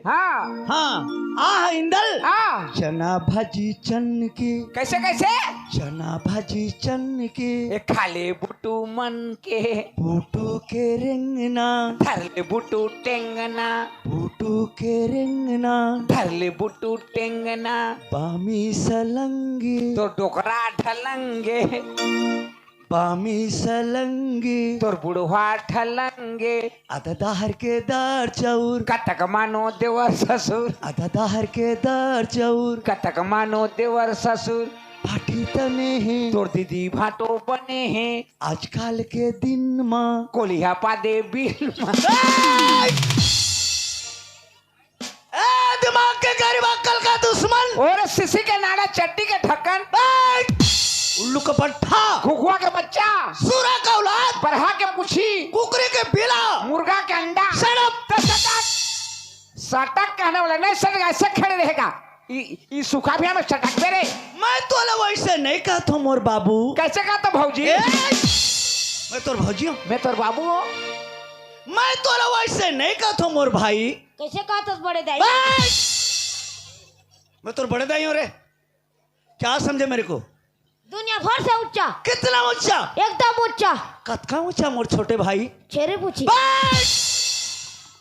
हाँ हाँ इंदल हाँ चना भाजी चन के कैसे कैसे चना भाजी चन के ए खाले बुटू मन के बूटू के रेंगना धरले बुटू टेंगना बूटू के रेंगना धरले बुटू टेंगना बामी सलंगी तो डोकरा ढलंगे बामी सलंगी तोर बुढ़वा ढलंगे आधा दाहर के दार चौर कतक मानो देवर ससुर आधा दाहर के दार चौर कतक मानो देवर ससुर भाटी तने हैं तोर दीदी भाटो बने हैं आजकल के दिन माँ कोलिया पादे बिल दिमाग के गरीब अक्कल का दुश्मन और सिसी के नाड़ा चट्टी के ढक्कन उल्लू का पट्टा घुघुआ के बच्चा सूरा का औलाद बरहा के मुछी कुकरी के बिला मुर्गा के अंडा सड़प सटक कहने वाला नहीं सटक ऐसे खड़े रहेगा ई सूखा भी हमें चटक दे रे मैं तो वैसे नहीं कहता हूँ मोर बाबू कैसे कहता भौजी मैं तोर भौजी हूँ मैं तोर बाबू हूँ मैं तो वैसे नहीं कहता हूँ मोर भाई कैसे कहता बड़े दाई मैं तोर बड़े दाई हूँ रे क्या समझे मेरे को दुनिया भर से ऊंचा कितना ऊंचा एकदम ऊंचा कतका ऊंचा मोर छोटे भाई चेहरे पूछी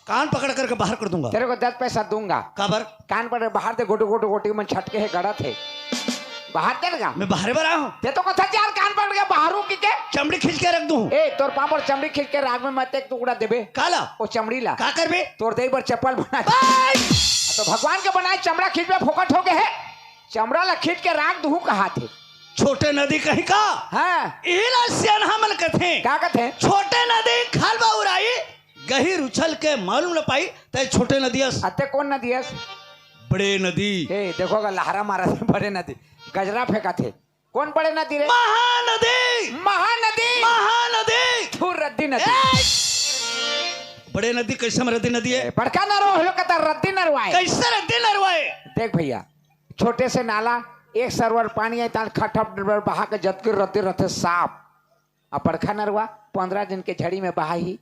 कान पकड़ करके बाहर कर दूंगा तेरे को 10 पैसा दूंगा काबर कान पर बाहर दे गोटो गोटो गोटी में छटके है गड़ा थे बाहर देगा मैं बाहर बरा हूँ ते तो कथा यार कान पकड़ के बाहरों की के चमड़ी खींच के रख दूं ए तोर पापड़ चमड़ी खींच के राग में मत एक टुकड़ा देबे काला ओ चमड़ी ला का करबे तोर दे पर चप्पल बना तो भगवान के बनाए चमड़ा खींच में फोकट हो गए है चमड़ा ला खींच के राग दूं कहा थे छोटे नदी कहीं का हाँ इला सियान हमन कथे क्या कहते छोटे नदी खालबा उराई गहीर उछल के मालूम न पाई ते छोटे नदियस अते कौन नदी है बड़े नदी ए देखोगा लहरा मारा थे बड़े नदी गजरा फेंका थे कौन बड़े नदी रे महानदी महानदी महानदी थूर रद्दी नदी बड़े नदी कैसे रद्दी नदी है बड़का नरो हो कहता रद्दी नरवाए कैसे रद्दी नरवाए देख भैया छोटे से नाला एक सरवर पानी है तान खटप बहा के जत के रद्दी रहते साफ अब बड़का नरवा 15 दिन के झड़ी में बहा ही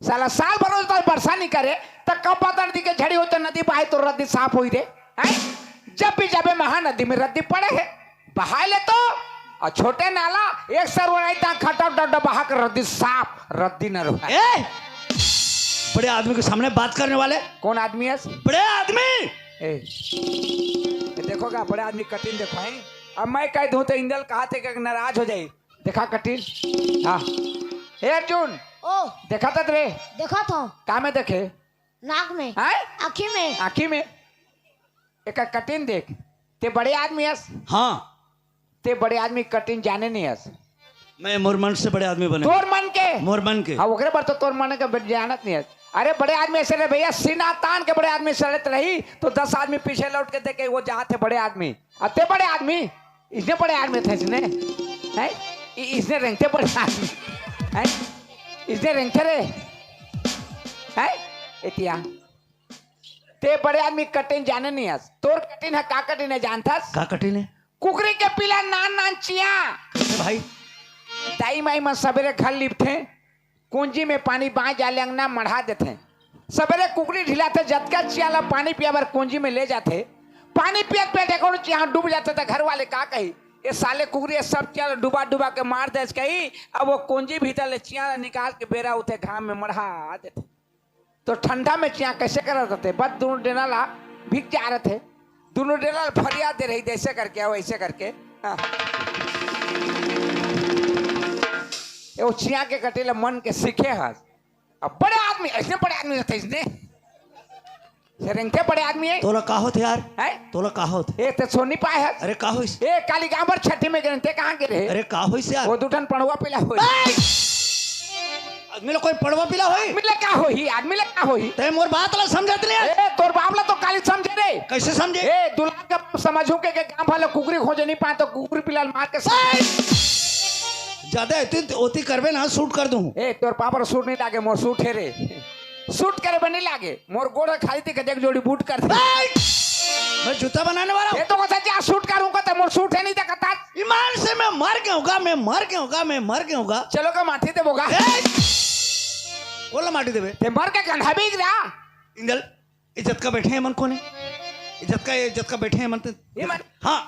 साला साल भर होता वर्षा नहीं करे तो कब पता नदी के झड़ी होते नदी बहाए तो रद्दी साफ हुई रे जब भी जाबे महानदी में रद्दी पड़े है बहा ले तो और छोटे नाला एक सरवर आई ता खटप डड्डा बहा के रद्दी साफ रद्दी नरवा बड़े आदमी के सामने बात करने वाले कौन आदमी है बड़े आदमी देखोगा बड़े आदमी कठिन देखो है अब मैं कह दूं तो इंदल कहा थे कि नाराज हो जाए देखा कठिन हाँ हे अर्जुन ओ देखा था तेरे देखा था कहा में देखे नाक में आँखी में आँखी में एक कठिन देख ते बड़े आदमी हस हाँ ते बड़े आदमी कठिन जाने नहीं हस मैं मोर मन से बड़े आदमी बने तोर मन के मोर मन के हाँ ओकरे पर तो तोर मन के जानत नहीं हस अरे बड़े आदमी ऐसे रहे भैया सीना तान के बड़े आदमी सड़त रही तो 10 आदमी पीछे लौट के देखे वो जहाँ थे बड़े आदमी अते बड़े आदमी इसने बड़े आदमी थे इसने है इसने रेंगते बड़े आदमी है इसने रेंगते रे है इतिया ते बड़े आदमी कठिन जाने नहीं हस तोर कठिन है का कठिन है जानथस का कठिन है कुकरी के पीला नान नान चिया भाई दाई माई में सवेरे घर लिपथे कुंजी में पानी बाँच जाले अंगना मढ़ा देते सवेरे कुकरी ढिलाते जतका चियाला पानी पिया बार कुंजी में ले जाते पानी पियत पे देखो चिया डूब जाते थे घर वाले का कही ये साले कुकरी सब चिया डुबा डुबा के मार दे कही अब वो कुंजी भीतर ले चिया निकाल के बेरा उठे घाम में मढ़ा देते तो ठंडा में चिया कैसे कर रहे थे बस दोनों डेनाला भीग जा रहे थे दोनों डेनाल फरियाद दे रही ऐसे करके वैसे करके वो चिया के कटेला मन के सीखे हस अब बड़े आदमी ऐसे बड़े आदमी रहते इसने रेंगते बड़े आदमी है तोला का होत यार है तोला का होत ए ते सोनी पाए है अरे का होइस ए काली गांवर छठी में गए ते कहां के रहे अरे का होइस यार वो दुठन पड़वा पिला हो आदमी लोग कोई पड़वा पिला होई आदमी ले का होई आदमी ले का होई ते मोर बात ला समझत नहीं ए तोर बाबला तो काली समझे रे कैसे समझे ए दुल्हा का समझू के गांव वाले कुकरी खोजे नहीं पाए तो कुकरी पिला मार के ज्यादा ओती करबे ना शूट कर दूं ए तोर पापर सूट नहीं लागे मोर सूट है रे सूट करे बनी लागे मोर गोड़ खाली थी एक जोड़ी बूट कर दे मैं जूता बनाने वाला हूं ये तो कहता क्या शूट करूंगा तो मोर सूट है नहीं देखता ईमान से मैं मर के होगा चलो का माथे दे बोगा बोला माटी देबे ते मर के कंधा भी गिरा इंदल इज्जत का बैठे हैं मन कोने इज्जत का बैठे हैं मन ये मन हाँ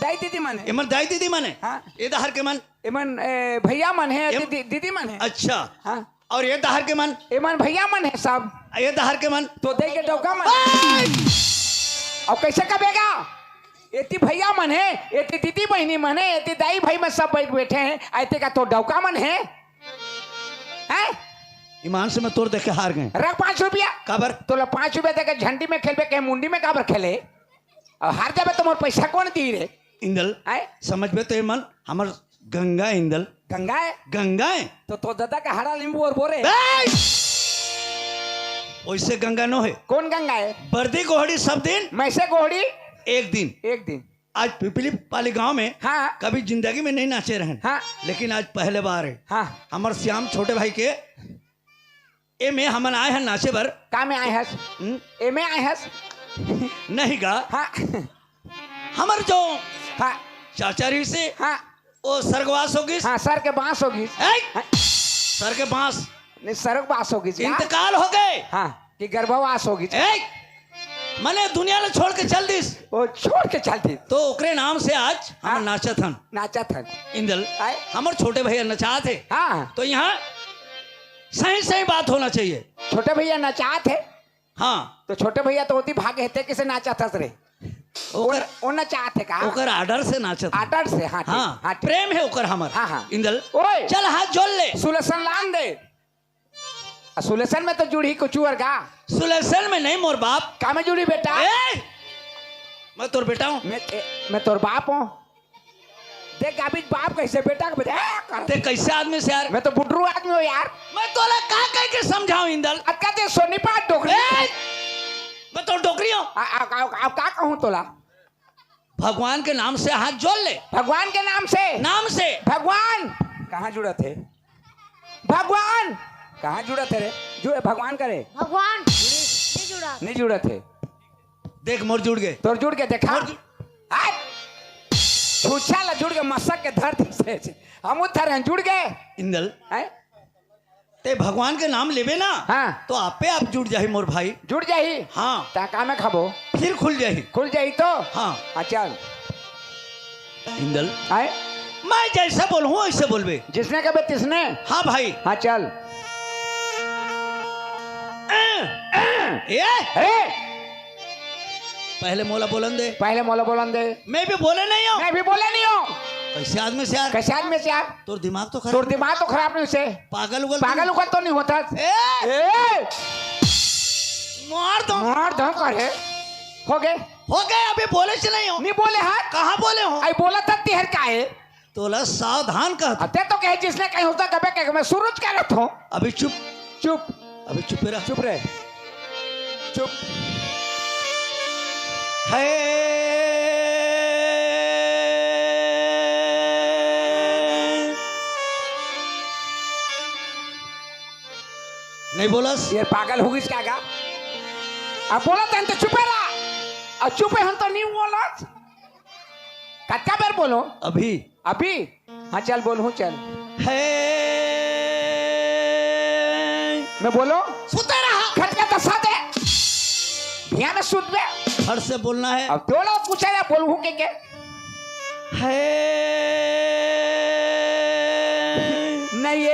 दाई दीदी मन है एमन दाई दीदी मन है हाँ। ये दहर के मन एमन भैया मन है एम- दीदी मन है अच्छा हाँ और ये दहर के मन एमन भैया मन है सब ये दहर के मन तो दे के डौका मन है। और कैसे कबेगा एती भैया मन है एती दीदी बहनी मन है एती दाई भाई में सब बैठे हैं ऐते का तो डौका मन है हैं ईमान से मैं तोड़ देख के हार गए रख 5 रुपया काबर तो 5 रुपया देकर झंडी में खेलबे के मुंडी में काबर खेले और हार जाबे तो मोर पैसा कौन दी रे इंदल हैं समझ में तो ये मन हमर गंगा इंदल गंगा है गंगा है तो दादा का हरा नींबू और बोरे वैसे गंगा नो है कौन गंगा है बर्दी गोहड़ी सब दिन मैसे गोहड़ी एक दिन एक दिन आज पिपली पाली गांव में हाँ कभी जिंदगी में नहीं नाचे रहे हाँ लेकिन आज पहले बार है हाँ हमार श्याम छोटे भाई के ए में हमन आए हैं नाचे बर का में आए हस एमे आए हस नहीं गा हाँ हमर जो हाँ चाचारी से हाँ ओ सरगवास होगी हाँ सर के बांस होगी सर के बांस नहीं सरक बांस होगी क्या? इंतकाल हो गए हाँ कि गर्भवास होगी मने दुनिया ने छोड़ के चल दिस वो छोड़ के चलती तो ओकरे नाम से आज हाँ। हम नाचत हन नाचा था इंदल आए? हमर छोटे भैया नचा थे हाँ तो यहाँ सही सही बात होना चाहिए छोटे भैया नचा थे हाँ तो छोटे भैया तो होती भागे थे किसे नाचा था रे ओकर वो नचा थे का ओकर आर्डर से नाचत हन। आटर से हाँ ठीक, हाँ हाँ ठीक। प्रेम है ओकर हमर हाँ, हाँ। इंदल ओए चल हाथ जोड़ ले सुलेसन लान दे सुलेसन में तो जुड़ी कुचुअर का सुलेसन में नहीं मोर बाप का में जुड़ी बेटा मैं तोर बेटा हूँ मैं तोर बाप हूँ देख अभी बाप कैसे बेटा को बेटा ते कैसे आदमी से यार मैं तो बुड्रू आदमी हूँ यार मैं तोला का कह के समझाऊं इंदल अक्का ते सोनीपा डोकरी मैं तो डोकरी हूँ अब का कहूँ तोला भगवान के नाम से हाथ जोड़ ले भगवान के नाम से भगवान कहाँ जुड़ा थे भगवान कहाँ जुड़ा थे रे जुड़े भगवान करे भगवान नहीं जुड़ा नहीं जुड़ा थे देख मोर जुड़ गए तोर जुड़ के देखा छूछा ला जुड़ के मसक के धरती से हम उधर जुड़ गए इंदल हैं ते भगवान के नाम लेवे ना हाँ तो आपे आप जुड़ जाही मोर भाई जुड़ जाही हाँ ता का में खाबो फिर खुल जाही खुल जाही तो हाँ चल इंदल आए मैं जैसा बोलूँ वैसे बोलबे जिसने कभी तिसने हाँ भाई हाँ चल ए पहले मोला बोलन दे पहले मोला बोलन दे मैं भी बोले नहीं हूँ मैं भी बोले नहीं हूँ कैसे आदमी से यार कैसे आदमी से यार तोर दिमाग तो खराब तोर दिमाग तो खराब नहीं उसे पागल उगल पागल उगल तो नहीं होता ए मार दो मार दो करे हो गए अभी बोले से नहीं हो नहीं बोले हाँ कहाँ बोले हो आई बोला था तिहर का है तोला सावधान कह अते तो कहे जिसने कहीं होता कभी कहे मैं सूरज कह रहा था अभी चुप चुप अभी चुप रह चुप रहे चुप है नहीं बोलस ये पागल होगी क्या का अब बोला था तो चुपे रहा और चुपे हम तो नहीं बोला कच्चा बेर बोलो अभी अभी हाँ चल बोलूँ चल है मैं बोलो सुते रहा खटका दसा दे भिया में सुत बे घर से बोलना है अब दो लोग पूछा या बोलूँ के है नहीं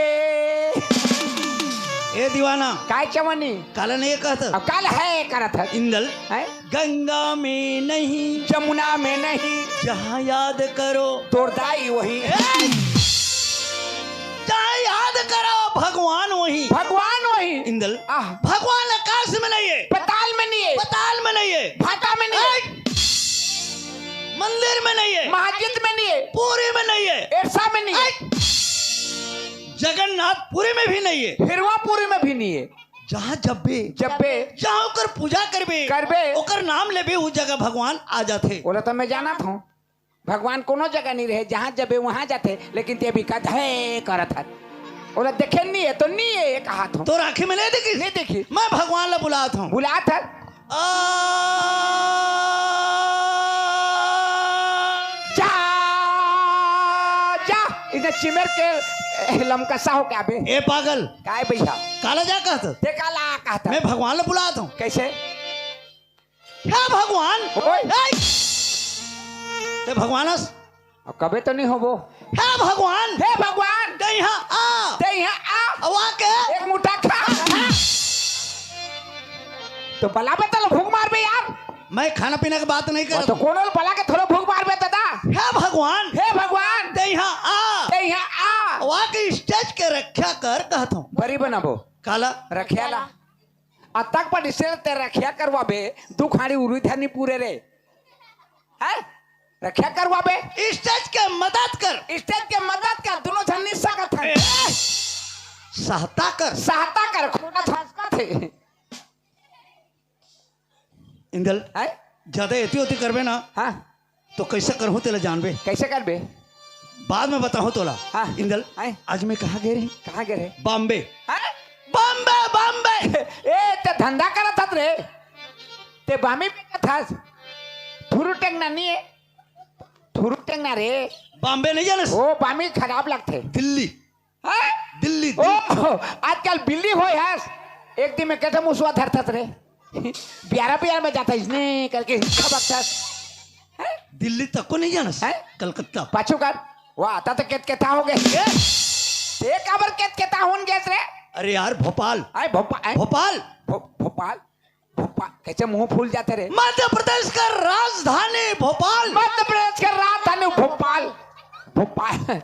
ए दीवाना काय चवनी काला नहीं कहता अब काल है करत है इंदल है गंगा में नहीं जमुना में नहीं जहाँ याद करो तोर दाई वही जहाँ याद करो भगवान वही भगवान वही इंदल आह भगवान आकाश में नहीं है पताल में नहीं है पताल में नहीं है भाटा में नहीं है मंदिर में नहीं है मस्जिद में नहीं है पूरी में नहीं है एरसा में नहीं है जगन्नाथपुरी में भी नहीं है हिरवापुरी में भी नहीं है जहाँ जब भी जहाँ ओकर पूजा करबे ओकर नाम लेबे उस जगह भगवान आ जाते बोला तो मैं जाना था भगवान कोनो जगह नहीं रहे जहाँ जबे वहाँ जाते लेकिन ते भी कद है करत है बोला देखे नहीं है तो नहीं है एक हाथ हो तो राखी में नहीं देखी नहीं देखी मैं भगवान ला बुलाता हूँ बुला था जा जा इधर चिमर के लमकसा हो क्या बे ए पागल काय भैया काला जा कहता ते काला कहता मैं भगवान ला बुलाता हूँ कैसे हे भगवान ओए। ते भगवानस और कबे तो नहीं हो वो। हे भगवान हे भगवान ते यहाँ आ ते यहाँ आ अवा के एक मुट्ठा खा। तो बला पे तो भूख मार बे यार। मैं खाना पीना की बात नहीं कर तो कौन बला के थोड़ा भूख मार बे दादा। हे भगवान हे भगवान ते यहाँ आ ते यहाँ आ अवा के स्टेज के रक्षा कर कहता हूँ बरी बनाबो काला रखियाला अतक पर इससे ते रखिया करवा बे दू खाड़ी उड़ी था नहीं पूरे रे है रखिया करवा बे स्टेज के मदद कर स्टेज के मदद कर दोनों जन निस्सा का था सहायता कर सहायता कर खोना था थे इंदल है ज्यादा एती होती करबे ना हाँ तो कैसे करहूँ तेला जानबे कैसे कर बे बाद में बताऊँ तोला हाँ। इंदल हैं? आज मैं कहाँ गए रही कहाँ गए रे बॉम्बे हैं? बॉम्बे बॉम्बे ए ते धंधा करा था रे ते बामी पे था थुरु टेंगना नहीं है थुरु टेंगना रे बॉम्बे नहीं जाने ओ बामी खराब लगते दिल्ली हैं? दिल्ली ओ आजकल बिल्ली हो यार एक दिन में कहता मुसवा धरता रे प्यारा प्यार में जाता इसने करके हिस्सा बक्सा दिल्ली तक को नहीं जाना हैं? कलकत्ता पाछू कर वाह आता तो केत केता हो गए एक अबर केत केता होन गए रे अरे यार भोपाल आए भोपाल भोपाल भोपाल भोपाल कैसे मुंह फूल जाते रे मध्य प्रदेश का राजधानी भोपाल मध्य प्रदेश का राजधानी भोपाल भोपाल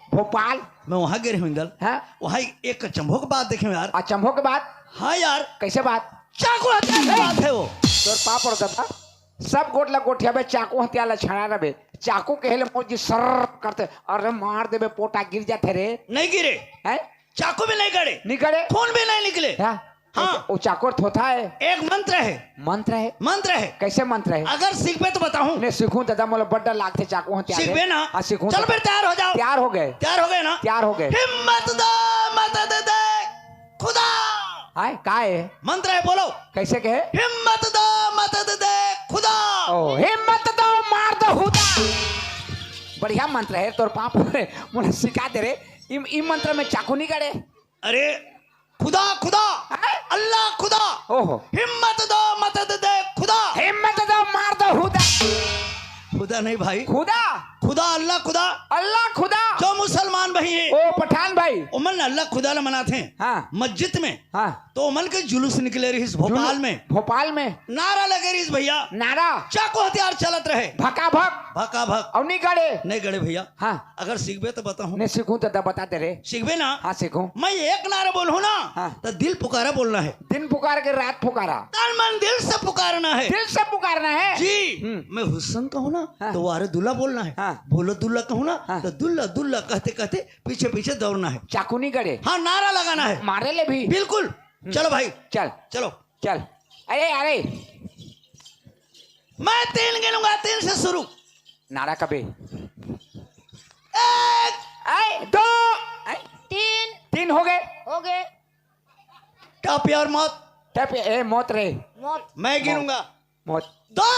भोपाल मैं वहां गए हूँ इंदल हाँ वहां एक चंभो की बात देखे यार अचंभों के बाद हाँ यार कैसे बात चाकू हथियार की बात है वो तोर पाप और गदा सब गोटला गोठिया बे चाकू हथियाला छड़ा रबे चाकू के हेले मोजी सर करते अरे मार देबे पोटा गिर जाते रे नहीं गिरे हैं चाकू भी नहीं गड़े निकले खून भी नहीं निकले हाँ हाँ। वो चाकोर थोथा है एक मंत्र है मंत्र है कैसे मंत्र है अगर सीख पे तो बताऊं ने सीखूं दादा मोला बड्डा लागते चाकू हथियार सीख पे ना हाँ सीखूं चल फिर तैयार हो जाओ तैयार हो गए ना तैयार हो गए हिम्मत दो मदद दे खुदा हाय का है मंत्र है बोलो कैसे कहे हिम्मत दो मदद दे खुदा ओ हिम्मत दो मार दो खुदा बढ़िया मंत्र है तोर पाप मोला सिखा दे रे ई मंत्र में चाकू नहीं गड़े अरे खुदा खुदा हैं? अल्लाह खुदा ओहो हिम्मत दो मदद दे खुदा हिम्मत दो मार दो खुदा खुदा नहीं भाई खुदा खुदा अल्लाह खुदा जो मुसलमान भाई है ओ पठान भाई उमन अल्लाह खुदा ला मनाते हैं हाँ मस्जिद में हाँ तो उमन के जुलूस निकले रही भोपाल में भोपाल में नारा लगे रही भैया नारा चाकू हथियार चलत रहे भका भक भका भक और नहीं गड़े नहीं गड़े भैया हाँ अगर सीखबे तो बताऊं नहीं सीखूं तो बताते रे सीखबे ना हाँ सीखूं मैं एक नारा बोलूं ना हाँ। तो दिल पुकारा बोलना है दिन पुकार के रात पुकारा तन मन दिल से पुकारना है दिल से पुकारना है जी मैं हुस्न कहूँ ना हाँ। तो वारे दुल्ला बोलना है हाँ। बोलो दुल्ला कहूँ ना हाँ। तो दुल्ला दुल्ला कहते कहते पीछे पीछे दौड़ना है चाकू नहीं गड़े हाँ नारा लगाना है मारे ले भी बिल्कुल चलो भाई चल चलो चल अरे अरे मैं 3 गिनूंगा 3 से शुरू नारा कबे 1 दो 3 तीन हो गए हो गए टॉप और मौत टप ए मौत रे मौत मैं गिनूंगा मौत 2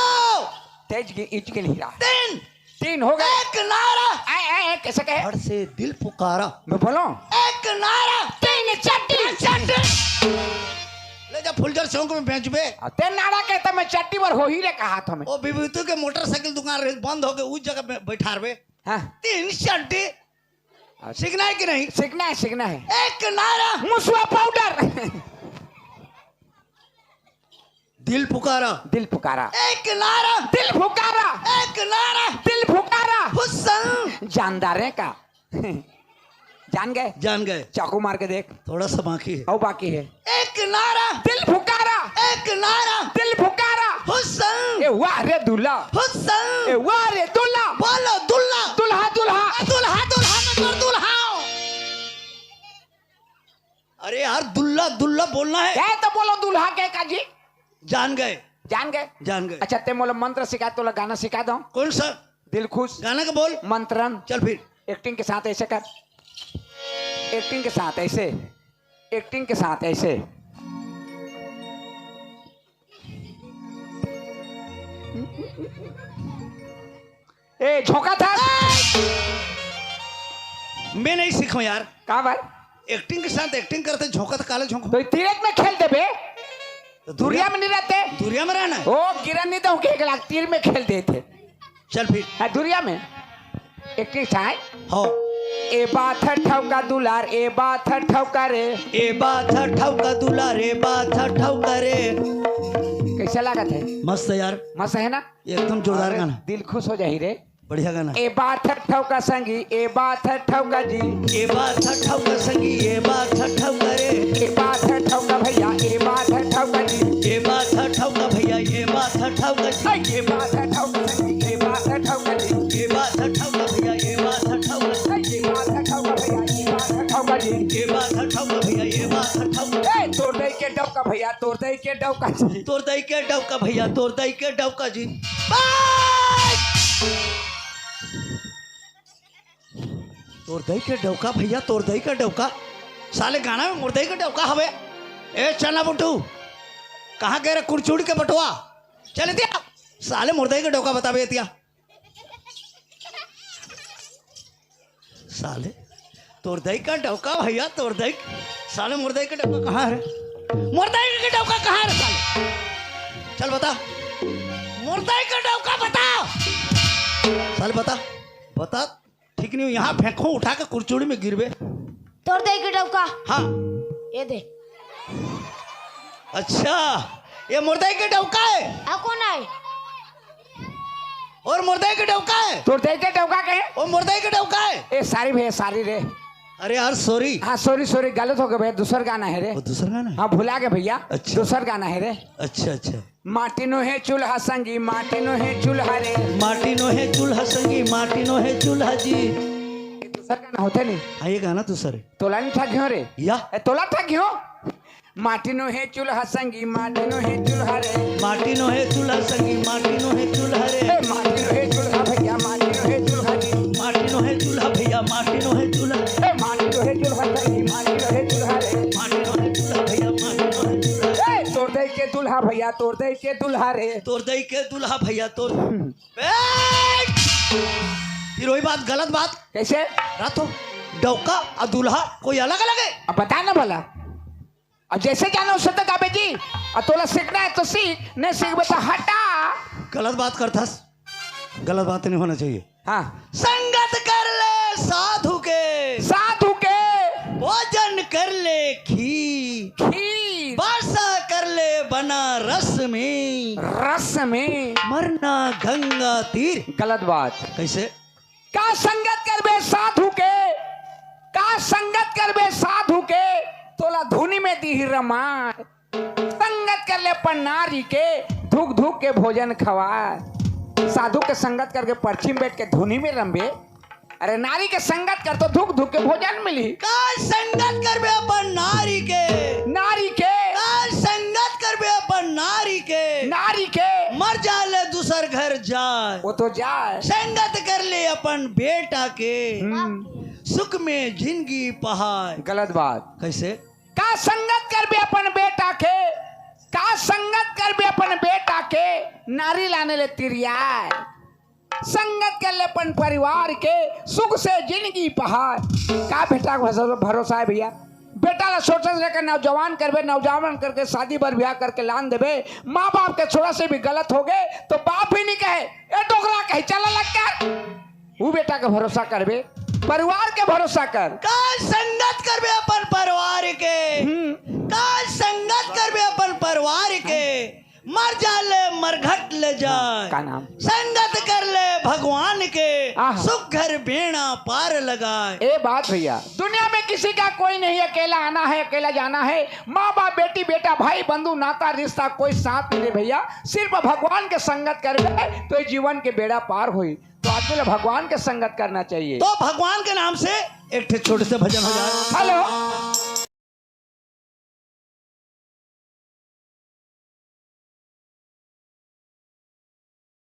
तेज की इंच के हीरा 3 तीन हो गए एक नारा ए कैसे कहे हर से दिल पुकारा मैं बोलो एक नारा तीन चट्टी ले जा फुलझर चौक में बेच बे ते नारा कहता मैं चट्टी पर हो ही रे कहा था मैं ओ विभूति के मोटरसाइकिल दुकान रहे बंद हो गए उस जगह पे बैठा रहे हाँ 3 चड्डी सीखना है कि नहीं सीखना है एक नारा मुसवा पाउडर दिल पुकारा एक नारा दिल पुकारा एक नारा दिल पुकारा हुस्न जानदार है का जान गए चाकू मार के देख थोड़ा सा बाकी है और बाकी है एक नारा दिल पुकारा हुस्न ए वाह रे दूल्हा हुस्न ए वाह रे दूल्हा बोलो दुल्ला दूल्हा दूल्हा दुल्हा दुल्हा मतलब दुल्हा अरे यार दुल्ला दुल्ला बोलना है क्या तो बोलो दूल्हा के काजी जान गए जान गए अच्छा ते मोला मंत्र सिखा तो गाना सिखा दो कौन सा दिल खुश गाना का बोल मंत्रन चल फिर एक्टिंग के साथ ऐसे कर एक्टिंग के साथ ऐसे ए झोंका था मैं नहीं सीखूं यार कहा बार एक्टिंग के साथ एक्टिंग करते झोंका तो काले झोंको तो तीरथ में खेल दे बे तो दुरिया में नहीं रहते। दुरिया में रहना है? ओ गिरन नहीं तो एक लाख तीर में खेल देते। चल फिर। हाँ, दुरिया में एक था हो ए बात है ठौका दुलार, ए बात है ठौका रे। ए बात है ठौका दुलार, ए बात है ठौका रे। कैसा लगा थे? मस्त है यार, मस्त है ना? एकदम जोरदार अरे, गाना, दिल खुश हो जाही रे। बढ़िया गाना। ए बात है ठौका संगी, ए बात है ठौका जी। ए बात है ठौका संगी, ए बात है ठौका रे। ए बात है ठौका भैया, ए बात है ठौका जी। ए बात है ठौका भैया, ए बात है ठौका जी। ए बात है ठौका संगी, ए बात है ठौका जी। ए बात है ठौका भैया, ए बात है ठौका जी। ए बात है ठौका भैया, ए बात है ठौका जी। ए बात है ठौका भैया, ए बात है ठौका। ए तोड़ दई के डौका भैया, तोड़ दई के डौका जी। तोर दई के डौका भैया, तोर दई के डौका जी। तोर दई के डौका भैया, तोर दई के डौका। साले गाना में मुर्दई के डौका हवे। ए चना बुटू कहाँ गए रे कुड़चुड़ के बटुआ? चल दिया साले मुर्दई के डौका बताबे दिया। साले तोर दई का डौका भैया, तोर दई। साले मुर्दई के डौका कहाँ है रे? मुर्दई के डौका कहाँ है रे साले? चल बता, मुर्दई का डौका बता। साले बता बता। ठीक नहीं, यहाँ फेंको उठा के कुरचुड़ी में गिरबे। तोड़ दे के डबका। हाँ ये दे। अच्छा, ये मुर्दई के डौका है आ कौन है? और मुर्दई के डौका है। तोड़ दई के डौका कहे? और मुर्दई के डौका है। ए सारी भैया, सारी रे। अरे यार सॉरी। हाँ सॉरी सॉरी, गलत हो गया भैया, दूसर गाना है रे। वो दूसरा गाना है? हाँ भुला गए भैया। अच्छा। दूसर गाना है रे। अच्छा अच्छा। माटिनो है चूल्हा संगी, माटिनो है चूल्हा रे। माटी नो है चूल्हा संगी, माटी नो है चूल्हा जी। ये दूसर गाना होते नहीं। हाँ ये गाना दूसरा है। तोला नहीं था क्यों रे? या ए, तोला था क्यों? माटिनो है चूल्हा संगी, माटिनो है चूल्हा रे। माटी नो है चूल्हा संगी, माटी नो है चूल्हा रे। ए, माटिनो है चूल्हा भैया, माटिनो है चूल्हा जी। माटी नो है चूल्हा भैया, माटी नो है चूल्हा। ए, माटिनो है चूल्हा संगी, माटिनो है चूल्हा रे। माटी नो है चूल्हा भैया, माटी नो है चूल्हा। ए, तोड़ दई के दुल्हा भैया, तोड़ दई के दुल्हा रे। तोर दई के दूल्हा भैया तोर। फिर वही बात, गलत बात। कैसे? रातो डौका और दूल्हा कोई अलग अलग है? अब बता ना भला। अब जैसे जाना उससे तक आबे जी। और तोला सीखना है तो सीख, नहीं सीख तो हटा। गलत बात करतास, गलत बात नहीं होना चाहिए। हाँ, संगत कर ले साधु के, साधु के भोजन कर ले खीर, खीर वर्षा कर ले बनारस में, रस में। मरना गंगा तीर। गलत बात। कैसे? का संगत करबे साधु के, का संगत करबे साधु के, तोला धुनी में दी रमाय। संगत कर ले अपन नारी के, धुक धुक के भोजन खवाए। साधु के संगत करके पर्ची में बैठ के धुनी में रंबे। अरे नारी के संगत कर तो धुक धुक के भोजन मिली। का संगत करबे अपन नारी के, नारी के, का संगत करबे अपन नारी के, नारी के मर जाले दूसर घर जाए। वो तो जाए। संगत कर ले अपन बेटा के, हम्म, सुख में जिंदगी पहाड़। गलत बात। कैसे? का संगत करबे अपन बेटा के, का संगत करबे अपन बेटा के, नारी लाने ले तिरियाए। संगत कर ले अपन परिवार के, सुख से जिंदगी पहाड़। का बेटा को भरोसा है भैया? बेटा ला सोचत रहे नौजवान करबे, नौजवान करके शादी बर ब्याह करके लान देबे। माँ बाप के थोड़ा से भी गलत हो गए तो बाप ही नहीं कहे ए डोगरा कहे चला लग कर। वो बेटा के भरोसा करबे, परिवार के भरोसा कर। का संगत करबे अपन परिवार के, का संगत करबे अपन परिवार के, मर जाले मरघट ले जाए। का नाम? संगत कर ले भगवान के, आहा। सुख घर बेड़ा पार लगाए। ए बात भैया, दुनिया में किसी का कोई नहीं, अकेला आना है अकेला जाना है। माँ बाप, बेटी बेटा, भाई बंधु, नाता रिश्ता कोई साथ नहीं भैया। सिर्फ भगवान के संगत करबे तो ये जीवन के बेड़ा पार हुई। तो आदमी को भगवान के संगत करना चाहिए। तो भगवान के नाम से एक छोटे से भजन हो जाए। हेलो।